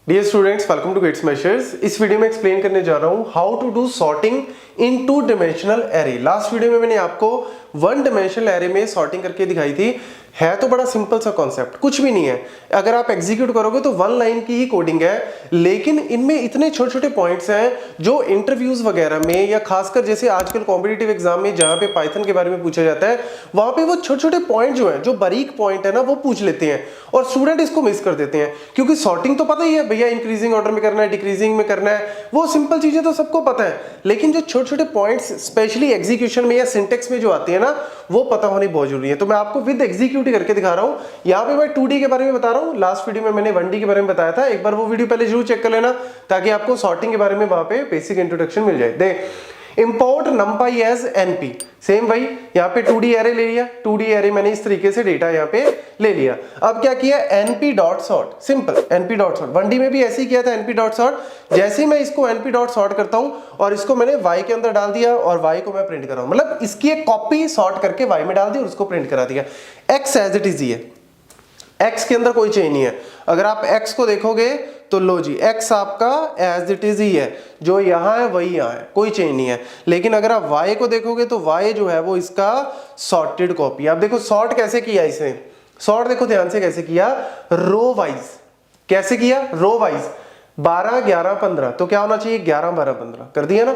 Dear students, welcome to Gate Smashers. इस video में explain करने जा रहा हूं how to do sorting in two dimensional array. Last video में मैंने आपको वन डिमेंशनल एरे में सॉर्टिंग करके दिखाई थी। है तो बड़ा सिंपल सा कॉन्सेप्ट, कुछ भी नहीं है। अगर आप एग्जीक्यूट करोगे तो वन लाइन की ही कोडिंग है, लेकिन इनमें इतने छोटे छोटे पॉइंट्स हैं जो इंटरव्यूज वगैरह में या खासकर जैसे आजकल कॉम्पिटिटिव एग्जाम में जहां पे पाइथन के बारे में पूछा जाता है, वहां पे वो छोटे छोटे पॉइंट जो है, जो बारीक पॉइंट है ना, वो पूछ लेते हैं और स्टूडेंट इसको मिस कर देते हैं। क्योंकि सॉर्टिंग तो पता ही है भैया, इंक्रीजिंग ऑर्डर में करना है, डिक्रीजिंग में करना है, वो सिंपल चीजें तो सबको पता है। लेकिन जो छोटे छोटे पॉइंट्स स्पेशली एग्जीक्यूशन में या सिंटेक्स में जो आती है ना, वो पता होनी बहुत जरूरी है। तो मैं आपको विद एग्जीक्यूट करके दिखा रहा हूं। यहाँ पे मैं 2D के बारे में बता रहा हूँ। लास्ट वीडियो में मैंने 1D के बारे में बताया था। एक बार वो वीडियो पहले जरूर चेक कर लेना ताकि आपको सॉर्टिंग के बारे में वहां पे बेसिक इंट्रोडक्शन मिल जाए। They import numpy as np, same भाई यहाँ पे 2D एरे ले लिया। 2D एरे मैंने इस तरीके से डेटा यहाँ पे ले लिया। अब क्या किया, np dot sort, simple np dot sort. 1D में भी ऐसे ही किया था, np डॉट सॉर्ट। जैसे ही मैं इसको np डॉट सॉर्ट करता हूं और इसको मैंने y के अंदर डाल दिया और y को मैं प्रिंट कर रहा हूं, मतलब इसकी एक कॉपी सॉर्ट करके y में डाल दी और उसको प्रिंट करा दिया। x एज इट इज है, x के अंदर कोई चेंज नहीं है। अगर आप x को देखोगे तो लो जी, x आपका एज इट इज ही है, जो यहां है वही यहां है, कोई चेंज नहीं है। लेकिन अगर आप y को देखोगे तो y जो है वो इसका सॉर्टेड कॉपी। आप देखो सॉर्ट कैसे किया इसने, सॉर्ट देखो ध्यान से कैसे किया, रो वाइज। कैसे किया, रो वाइज। 12 11 15, तो क्या होना चाहिए 11 12 15, कर दिया ना।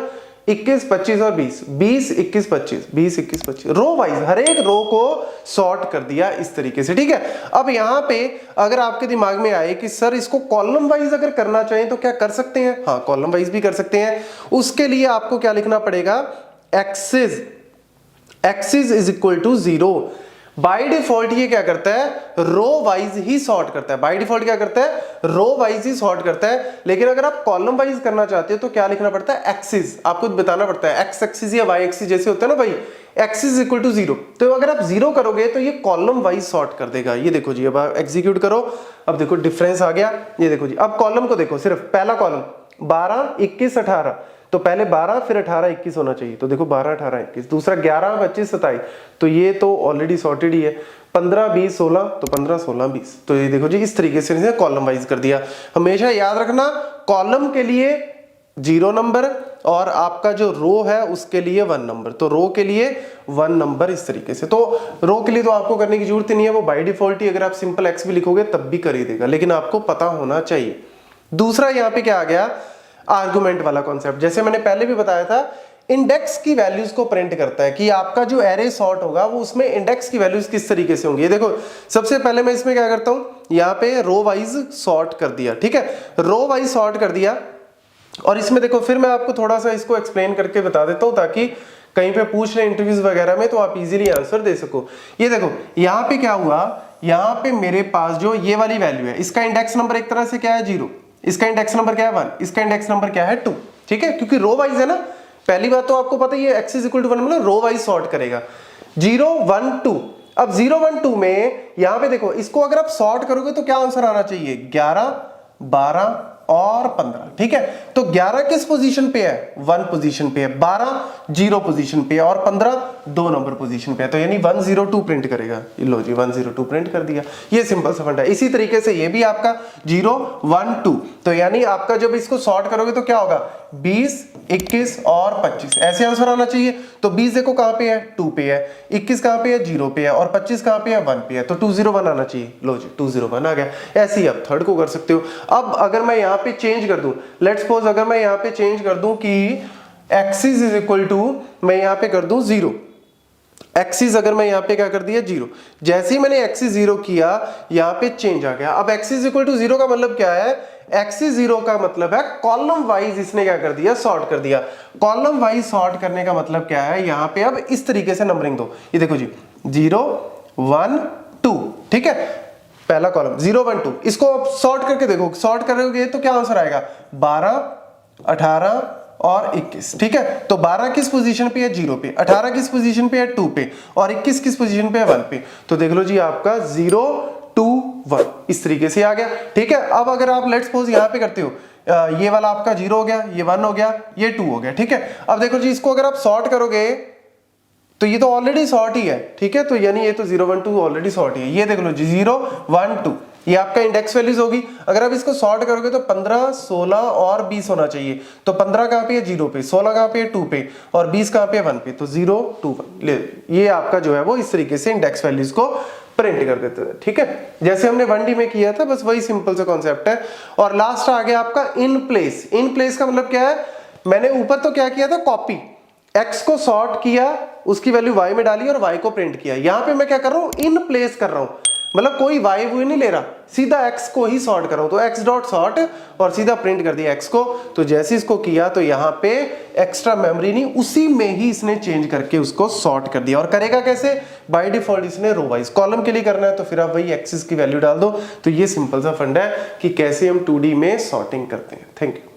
21 25 और 20, 20 21 25, 20 21 25, रो वाइज हर एक रो को सॉर्ट कर दिया इस तरीके से। ठीक है। अब यहां पे अगर आपके दिमाग में आए कि सर इसको कॉलम वाइज अगर करना चाहें तो क्या कर सकते हैं? हाँ, कॉलम वाइज भी कर सकते हैं। उसके लिए आपको क्या लिखना पड़ेगा, axis is equal to 0। By default ये क्या करता है, रो वाइज ही सॉर्ट करता है। बाय डिफॉल्ट क्या करता है, रो वाइज ही सॉर्ट करता है। लेकिन अगर आप कॉलम वाइज करना चाहते हो तो क्या लिखना पड़ता है, एक्सिस। आपको बताना पड़ता है एक्स एक्सिस या वाई एक्सिस जैसे होता है ना भाई, एक्सिस इक्वल टू 0। तो अगर आप 0 करोगे तो ये कॉलम वाइज सॉर्ट कर देगा। ये देखो जी, अब आप एग्जीक्यूट करो, अब देखो डिफरेंस आ गया। ये देखो जी, अब कॉलम को देखो, सिर्फ पहला कॉलम 12 21 18, तो पहले 12 फिर 18 21 होना चाहिए। तो देखो 12 18 21, दूसरा 11 25 27, तो ये तो ऑलरेडी सॉर्टेड ही है। 15 20 16, तो 15 16 20, तो ये देखो जी इस तरीके से कॉलम वाइज कर दिया। हमेशा याद रखना, कॉलम के लिए 0 नंबर और आपका जो रो है उसके लिए 1 नंबर। तो रो के लिए 1 नंबर इस तरीके से। तो रो के लिए तो आपको करने की जरूरत नहीं है, वो बाय डिफॉल्ट ही अगर आप सिंपल एक्स भी लिखोगे तब भी कर ही देगा, लेकिन आपको पता होना चाहिए। दूसरा यहाँ पे क्या आ गया, आर्गुमेंट वाला कॉन्सेप्ट। जैसे मैंने पहले भी बताया था, इंडेक्स की वैल्यूज को प्रिंट करता है कि आपका जो एरे सॉर्ट होगा वो उसमें इंडेक्स की वैल्यूज किस तरीके से होंगी। ये देखो, सबसे पहले मैं इसमें क्या करता हूं, यहाँ पे रो वाइज सॉर्ट कर दिया। ठीक है, रो वाइज सॉर्ट कर दिया। और इसमें देखो, फिर मैं आपको थोड़ा सा इसको एक्सप्लेन करके बता देता हूं ताकि कहीं पे पूछ रहे इंटरव्यूज वगैरह में तो आप इजीली आंसर दे सको। ये देखो यहाँ पे क्या हुआ, यहाँ पे मेरे पास जो ये वाली वैल्यू है, इसका इंडेक्स नंबर एक तरह से क्या है 0, इसका इंडेक्स नंबर क्या है 1, इसका इंडेक्स नंबर क्या है 2। ठीक है, क्योंकि रो वाइज है ना। पहली बात तो आपको पता ही है, x इज इक्वल टू 1 मतलब रो वाइज सॉर्ट करेगा। 0 1 2, अब 0 1 2 में यहां पे देखो, इसको अगर आप सॉर्ट करोगे तो क्या आंसर आना चाहिए, 11 12 और 15। ठीक है, तो 11 किस पोजीशन पे है, 1 पोजीशन पे है, 12 0 पोजीशन पे है और 15 2 नंबर पोजीशन पे है। तो यानी 102 प्रिंट करेगा। लो जी 102 प्रिंट कर दिया। ये सिंपल सा फंडा है। इसी तरीके से ये भी आपका 0 1 2, तो यानी आपका जब इसको सॉर्ट करोगे तो क्या होगा, 20 21 और 25, ऐसे आंसर आना चाहिए। तो 20 देखो कहां पे है, 2 पे है, 21 कहां पे है, 0 पे है और 25 कहां पे है, 1 पे है। तो 201 आना चाहिए। लो जी 201 आ गया। ऐसे ही आप थर्ड को कर सकते हो। अब अगर मैं यहाँ पे चेंज कर दूं, लेट्स सपोज अगर मैं यहाँ पे चेंज कर दूं कि एक्सिस इज इक्वल टू, मैं यहाँ पे कर दूं 0, एक्सिस अगर मैं यहाँ पे क्या कर दिया 0, जैसे ही मैंने एक्सिस 0 किया यहाँ पे चेंज आ गया। अब एक्सिस इक्वल टू 0 का मतलब क्या है, एक्सिस 0 का मतलब है कॉलम वाइज इसने क्या कर दिया, सॉर्ट कर दिया। कॉलम वाइज सॉर्ट करने का मतलब क्या है, यहाँ पे अब इस तरीके से नंबरिंग दो। ये देखो जी 0 1 2, ठीक है, पहला कॉलम 0 1 2, इसको आप सॉर्ट करके देखो, सॉर्ट करोगे तो क्या आंसर आएगा, 12 18 और 21। ठीक है, तो 12 किस पोजीशन पे है, 0 पे, 18 किस पोजीशन पे है, 2 पे और 21 किस पोजीशन पे है, 1 पे। तो देख लो जी आपका 0 2 1 इस तरीके से आ गया। ठीक है, अब अगर आप लेट्स सपोज यहाँ पे करते हो, ये वाला आपका 0 हो गया, ये 1 हो गया, ये 2 हो गया। ठीक है, अब देखो जी इसको अगर आप सॉर्ट करोगे तो ये तो ऑलरेडी सॉर्ट ही है। ठीक है, तो यानी ये तो 0 1 2 ऑलरेडी सॉर्ट ही है। ये देख लो जी 0 1 2, ये आपका इंडेक्स वैल्यूज होगी। अगर आप इसको सॉर्ट करोगे तो 15, 16 और 20 होना चाहिए। तो 15 कहाँ पे है 0 पे, 16 कहाँ पे है 2 पे और 20 कहाँ पे है 1 पे, तो 0 2 1 ले। ये आपका जो है वो इस तरीके से इंडेक्स वैल्यूज को प्रिंट कर देते थे, ठीक है, जैसे हमने 1D में किया था, बस वही सिंपल सा कॉन्सेप्ट है। और लास्ट आ गया आपका इन प्लेस। इन प्लेस का मतलब क्या है, मैंने ऊपर तो क्या किया था, कॉपी, x को सॉर्ट किया, उसकी वैल्यू y में डाली और y को प्रिंट किया। यहां पे मैं क्या कर रहा हूं, इन प्लेस कर रहा हूं, मतलब कोई y वो नहीं ले रहा, सीधा x को ही सॉर्ट कर रहा हूं। तो x डॉट सॉर्ट और सीधा प्रिंट कर दिया x को। तो जैसे इसको किया तो यहाँ पे एक्स्ट्रा मेमोरी नहीं, उसी में ही इसने चेंज करके उसको सॉर्ट कर दिया। और करेगा कैसे, बाय डिफॉल्ट इसने रो वाइज, कॉलम के लिए करना है तो फिर आप वही एक्सिस की वैल्यू डाल दो। तो ये सिंपल सा फंडा है कि कैसे हम 2D में सॉर्टिंग करते हैं। Thank you.